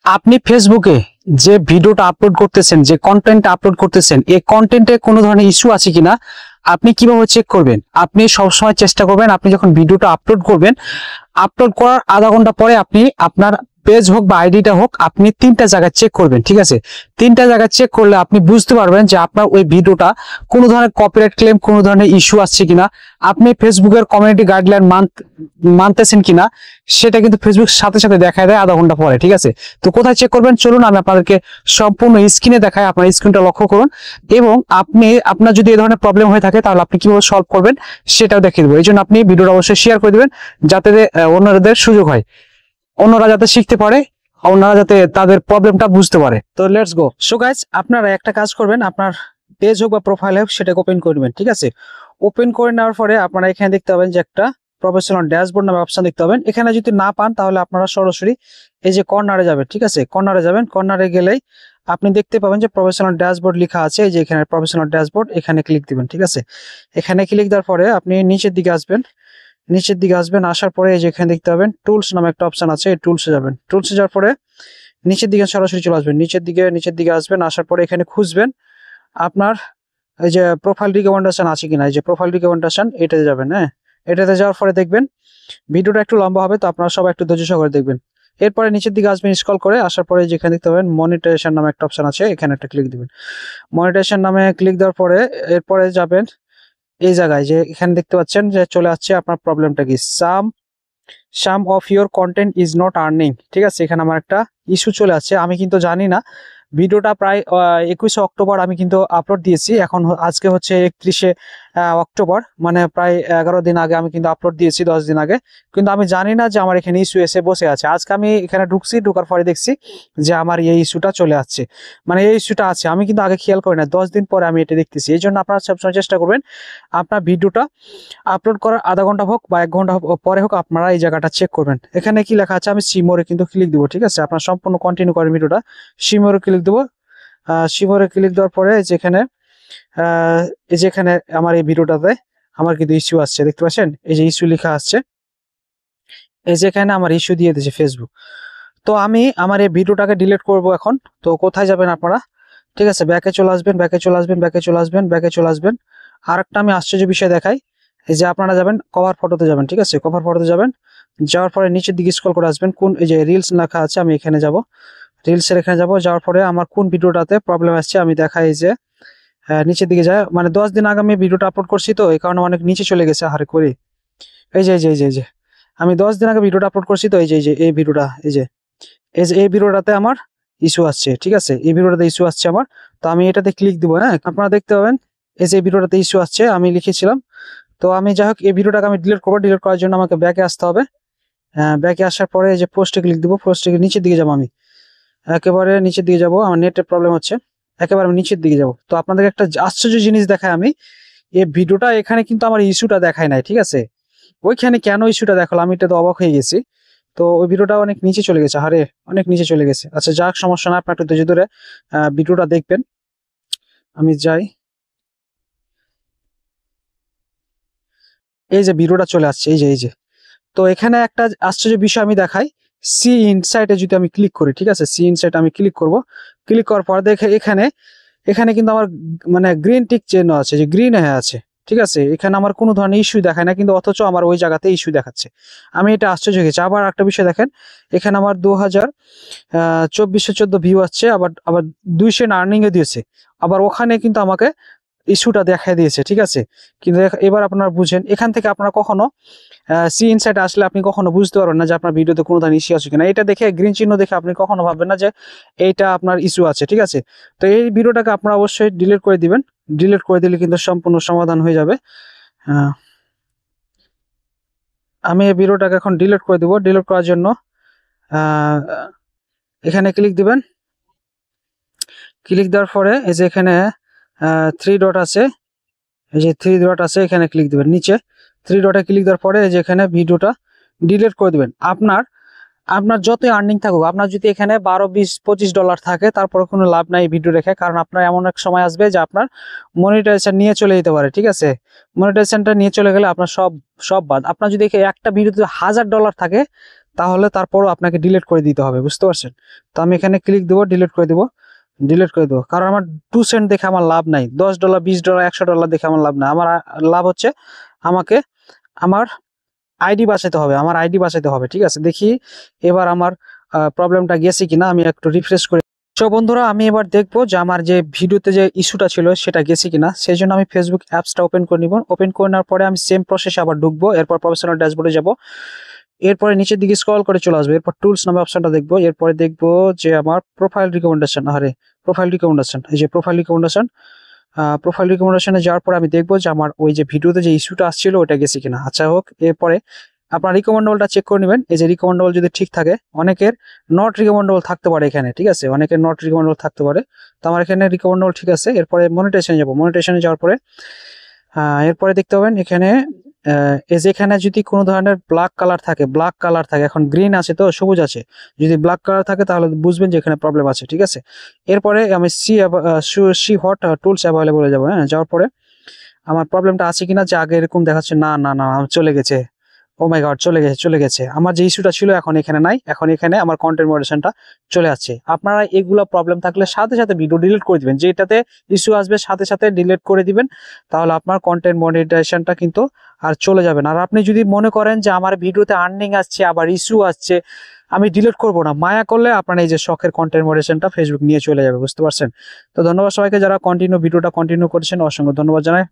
আপনি ফেসবুকে যে ভিডিওটা আপলোড করতেছেন, যে কন্টেন্ট আপলোড করতেছেন, এই কন্টেন্টে কোনো ধরনের ইস্যু আছে কিনা আপনি কিভাবে চেক করবেন? আপনি সবসময় চেষ্টা করবেন, আপনি যখন ভিডিওটা আপলোড করবেন, আপলোড করার আধা ঘন্টা পরে আপনি আপনার পেজ হোক বা আইডিটা হোক, আপনি 3টা জায়গায় চেক করবেন। ঠিক আছে, 3টা জায়গায় চেক করলে আপনি বুঝতে পারবেন যে আপনার ওই ভিডিওটা কোনো ধরনের কপিরাইট ক্লেম, কোনো ধরনের ইস্যু আসছে কিনা, আপনি ফেসবুকের কমিউনিটি গাইডলাইন মানতেছেন কিনা, সেটা কিন্তু ফেসবুক সাথে সাথে দেখায় দেয় আধা ঘন্টা পরে। ঠিক আছে, তো কোথায় চেক করবেন চলুন আমি আপনাদেরকে সম্পূর্ণ স্ক্রিনে দেখাই। আপনার স্ক্রিনটা লক্ষ্য করুন এবং আপনার যদি এই ধরনের প্রবলেম হয়ে থাকে তাহলে আপনি কিভাবে সলভ করবেন সেটাও দেখিয়ে দেবো। এই জন্য আপনি ভিডিওটা অবশ্যই শেয়ার করে দিবেন, যাতে অন্যদের সুযোগ হয়, অন্যরা যাতে শিখতে পারে, অন্যরা যাতে তাদের প্রবলেমটা বুঝতে পারে। তো লেটস গো। সো গাইস, আপনারা একটা কাজ করবেন, আপনার পেজ হোক বা প্রোফাইল হোক সেটাকে ওপেন করে নেবেন। ঠিক আছে, ওপেন করে নেওয়ার পরে আপনারা এখানে দেখতে পাবেন যে একটা প্রফেশনাল ড্যাশবোর্ড নামে অপশন দেখতে পাবেন। এখানে যদি না পান তাহলে আপনারা সরাসরি এই যে কর্নারে যাবেন। ঠিক আছে, কর্নারে যাবেন, কর্নারে গেলেই আপনি দেখতে পাবেন যে প্রফেশনাল ড্যাশবোর্ড লেখা আছে। এই যে এখানে প্রফেশনাল ড্যাশবোর্ড, এখানে ক্লিক দিবেন। ঠিক আছে, এখানে ক্লিক দেওয়ার পরে আপনি নিচের দিকে আসবেন, নিচের দিকে আসবেন, আসার পরে এই যে এখানে দেখতে পাবেন টুলস নামে একটা অপশন আছে, এই টুলসে যাবেন। টুলসে যাওয়ার পরে নিচের দিকে সরাসরি চলে আসবেন, নিচের দিকে আসবেন, আসার পরে এখানে খুঁজবেন আপনার এই যে প্রোফাইল রিকমেন্ডেশন আছে কিনা। এই যে প্রোফাইল রিকমেন্ডেশন, এটাতে যাবেন। হ্যাঁ, এটাতে যাওয়ার পরে দেখবেন ভিডিওটা একটু লম্বা হবে, তো আপনারা সবাই একটু ধৈর্য সহকারে দেখবেন। এরপরে নিচের দিকে আসবেন, স্ক্রল করে আসার পরে যেখানে দেখতে পাবেন মনিটাইজেশন নামে একটা অপশন আছে, এখানে একটা ক্লিক দিবেন। মনিটাইজেশন নামে ক্লিক দেওয়ার পরে এরপরে যাবেন এই জায়গায়, যে এখানে দেখতে পাচ্ছেন যে চলে আসছে আপনার প্রবলেমটা কি, some of your content is not earning. ঠিক আছে, এখানে আমার একটা ইস্যু চলে আসছে। আমি কিন্তু জানি না, ভিডিওটা প্রায় 21শে অক্টোবর আমি কিন্তু আপলোড দিয়েছি। এখন আজকে হচ্ছে 31শে অক্টোবর, মানে প্রায় 11 দিন আগে আমি কিন্তু আপলোড দিয়েছি, 10 দিন আগে। কিন্তু আমি জানি না যে আমার এখানে ইস্যু এসে বসে আছে। আজকে আমি এখানে ঢুকছি, ঢুকার পরে দেখছি যে আমার এই ইস্যুটা চলে আসছে, মানে এই ইস্যুটা আছে। আমি কিন্তু আগে খেয়াল করি না, 10 দিন পরে আমি এটা দেখতেছি। এই জন্য আপনারা সবসময় চেষ্টা করবেন আপনার ভিডিওটা আপলোড করার আধা ঘন্টা হোক বা 1 ঘন্টা পরে হোক, আপনারা এই জায়গাটা চেক করবেন। এখানে কি লেখা আছে, আমি সিমোরে কিন্তু ক্লিক দিব। ঠিক আছে, আপনার সম্পূর্ণ কন্টিনিউ করেন ভিডিওটা, সিমোরে ক্লিক দেবো। সিমোরে ক্লিক দেওয়ার পরে যেখানে আমার এই ভিডিওটাতে আমার কিন্তু ইস্যু আসছে, দেখতে পাচ্ছেন এই যে ইস্যু লেখা আসছে, এই যেখানে আমার ইস্যু দিয়ে দিয়েছে ফেসবুক। তো আমি আমার এই ভিডিওটাকে ডিলিট করব এখন। তো কোথায় যাবেন আপনারা? ঠিক আছে, ব্যাকে চলে আসবেন, আর একটা আমি আশ্চর্য বিষয় দেখাই। এই যে আপনারা যাবেন কভার ফটোতে যাবেন। ঠিক আছে, কভার ফটোতে যাবেন, যাওয়ার পরে নিচের দিকে স্ক্রল করে আসবেন, কোন এই যে রিলস লেখা আছে, আমি এখানে যাব, রিলসের এখানে যাব। যাওয়ার পরে আমার কোন ভিডিওটাতে প্রবলেম আসছে আমি দেখাই। এই যে নিচের দিকে যায়, মানে 10 দিন আগে আমি ভিডিওটা আপলোড করছি, তো এই কারণে অনেক নিচে চলে গেছে। হারে করে এই যে আমি 10 দিন আগে ভিডিওটা আপলোড করছি, তো এই ভিডিওটা, এই ভিডিওটাতে আমার ইস্যু আসছে। ঠিক আছে, এই ভিডিওটাতে ইস্যু আসছে আমার। তো আমি এটাতে ক্লিক দিব। হ্যাঁ, আপনারা দেখতে পাবেন এই যে ভিডিওটাতে ইস্যু আসছে, আমি লিখেছিলাম। তো আমি যাই হোক এই ভিডিওটাকে আমি ডিলিট করবো। ডিলিট করার জন্য আমাকে ব্যাকে আসতে হবে। ব্যাকে আসার পরে এই যে পোস্টে ক্লিক দিব, পোস্টে নিচের দিকে যাবো, আমি একেবারে নিচের দিকে যাব। আমার নেটের প্রবলেম হচ্ছে, একেবারে আমি নিচের দিকে যাব। তো আপনাদের একটা আশ্চর্য জিনিস দেখায়, আমি এই ভিডিওটা এখানে কিন্তু আমার ইস্যুটা দেখায় নাই। ঠিক আছে, ওইখানে কেন ইস্যুটা দেখালো, আমি এটা তো অবাক হয়ে গেছি। তো ওই ভিডিওটা অনেক নিচে চলে গেছে, হারে অনেক নিচে চলে গেছে। আচ্ছা যাক, সমস্যা না, আপনার একটু ধৈর্য ধরে ভিডিওটা দেখবেন। আমি যাই, এই যে ভিডিওটা চলে আসছে, এই যে তো এখানে একটা আশ্চর্য বিষয় আমি দেখাই। সি ইনসাইটে যদি আমি ক্লিক করি, ঠিক আছে, সি ইনসাইট আমি ক্লিক করব। ক্লিক করার পর দেখে এখানে কিন্তু আমার মানে গ্রিন টিক চিহ্ন আছে, যে গ্রিন হয়ে আছে। ঠিক আছে, এখানে আমার কোনো ধরনের ইস্যু দেখায় না, কিন্তু অথচ আমার ওই জায়গাতে ইস্যু দেখাচ্ছে। আমি এটা আশ্চর্য হয়ে গেছি। আবার একটা বিষয় দেখেন, এখানে আমার 2414 ভিউ আসছে, আবার 200 আর্নিং এ দিয়েছে, আবার ওখানে কিন্তু আমাকে ইস্যুটা দেখা দিয়েছে। ঠিক আছে, কিন্তু এবার আপনারা বুঝেন, এখান থেকে আপনারা কখনো সি ইনসাইট আসলে আপনি কখনো বুঝতে পারবেন না যে আপনার ভিডিওতে কোনো ধরনের ইস্যু আছে কিনা। এটা দেখে, গ্রিন চিহ্ন দেখে আপনি কখনো ভাববেন না যে এইটা আপনার ইস্যু আছে। ঠিক আছে, তো এই ভিডিওটাকে আপনারা অবশ্যই ডিলিট করে দিবেন। ডিলিট করে দিলে কিন্তু সম্পূর্ণ সমাধান হয়ে যাবে। আমি এই ভিডিওটাকে এখন ডিলিট করে দিব। ডিলিট করার জন্য এখানে ক্লিক দিবেন। ক্লিক দেওয়ার পরে এই যে এখানে 3 ডট আছে, এই যে 3 ডট আছে, এখানে ক্লিক দিবেন। নিচে 3 ডটে ক্লিক দেওয়ার পরে এই যে এখানে ভিডিওটা ডিলিট করে দিবেন। আপনার যতই আর্নিং থাকুক, আপনার যদি এখানে 12, 20, 25 ডলার থাকে, তারপরে কোনো লাভ নাই ভিডিও রেখে, কারণ আপনার এমন এক সময় আসবে যে আপনার মনিটাইজেশন নিয়ে চলে যেতে পারে। ঠিক আছে, মনিটাইজেশনটা নিয়ে চলে গেলে আপনার সব বাদ। আপনার যদি একটা ভিডিওতে $1000 থাকে, তাহলে তারপরও আপনাকে ডিলিট করে দিতে হবে, বুঝতে পারছেন? তো আমি এখানে ক্লিক দেবো, ডিলিট করে দেবো, ডিলিট করে দেবো। কারণ আমার 2 সেন্ট দেখে আমার লাভ নাই, $10 $20 $100 দেখে আমার লাভ নাই। আমার লাভ হচ্ছে আমাকে আমার আইডি বাঁচাতে হবে, আমার আইডি বাঁচাতে হবে। ঠিক আছে, দেখি এবার আমার প্রবলেমটা গেছে কিনা, আমি একটু রিফ্রেশ করে। তো বন্ধুরা, আমি এবার দেখবো যে আমার যে ভিডিওতে যে ইস্যুটা ছিল সেটা গেছে কিনা। সেই জন্য আমি ফেসবুক অ্যাপসটা ওপেন করে নিব। ওপেন করে নেওয়ার পরে আমি সেম প্রসেসে আবার ঢুকবো। এরপর প্রফেশনাল ড্যাশবোর্ডে যাব। এরপরে নিচের দিকে স্ক্রল করে চলে আসবে। এরপর টুলস নামে অপশনটা দেখবো। এরপরে দেখবো যে আমার প্রোফাইল রিকমেন্ডেশন, প্রোফাইল রিকমেন্ডেশন, এই যে প্রোফাইল রিকমেন্ডেশন। প্রোফাইল রিকমেন্ডেশনে যাওয়ার পরে আমি দেখবো যে আমার ওই যে ভিডিওতে যে ইস্যুটা আসছিল ওটা গেছে কিনা। আচ্ছা হোক, এরপরে আপনার রিকমেন্ডেবলটা চেক করে নেবেন। এই যে রিকমেন্ডেবল যদি ঠিক থাকে, অনেকের নট রিকমেন্ডেবল থাকতে পারে এখানে। ঠিক আছে, অনেকের নট রিকমেন্ডেবল থাকতে পারে। তো আমার এখানে রিকমেন্ডেবল ঠিক আছে। এরপরে মনিটাইজেশনে যাব। মনিটাইজেশনে যাওয়ার পরে এরপরে দেখতে পাবেন এখানে এই যে এখানে যদি কোনো ধরনের ব্ল্যাক কালার থাকে, এখন গ্রিন আছে তো সবুজ আছে, যদি ব্ল্যাক কালার থাকে তাহলে বুঝবেন যে এখানে প্রবলেম আছে। ঠিক আছে, এরপরে আমি সি হট টুলস অ্যাভেলেবল যাব। হ্যাঁ, যাওয়ার পরে আমার প্রবলেমটা আছে কিনা, যে আগে এরকম দেখাচ্ছে, না না না চলে গেছে। ও মাই গড, চলে গেছে। আমার যে ইস্যুটা ছিল এখন এখানে নাই, এখন এখানে আমার কন্টেন্ট মডারেশনটা চলে আসছে। আপনারা এগুলো প্রবলেম থাকলে সাথে সাথে ভিডিও ডিলিট করে দিবেন, যেটাতে ইস্যু আসবে সাথে সাথে ডিলিট করে দিবেন। তাহলে আপনার কন্টেন্ট মনিটাইজেশনটা কিন্তু আর চলে যাবে না। আর আপনি যদি মনে করেন যে আমার ভিডিওতে আর্নিং আসছে আবার ইস্যু আসছে, আমি ডিলিট করব না, মায়া করলে আপনার এই যে শখের কন্টেন্ট মডারেশনটা ফেসবুক নিয়ে চলে যাবে, বুঝতে পারছেন? তো ধন্যবাদ সবাইকে যারা ভিডিওটা কন্টিনিউ করেছেন, অসংখ্য ধন্যবাদ জানাই।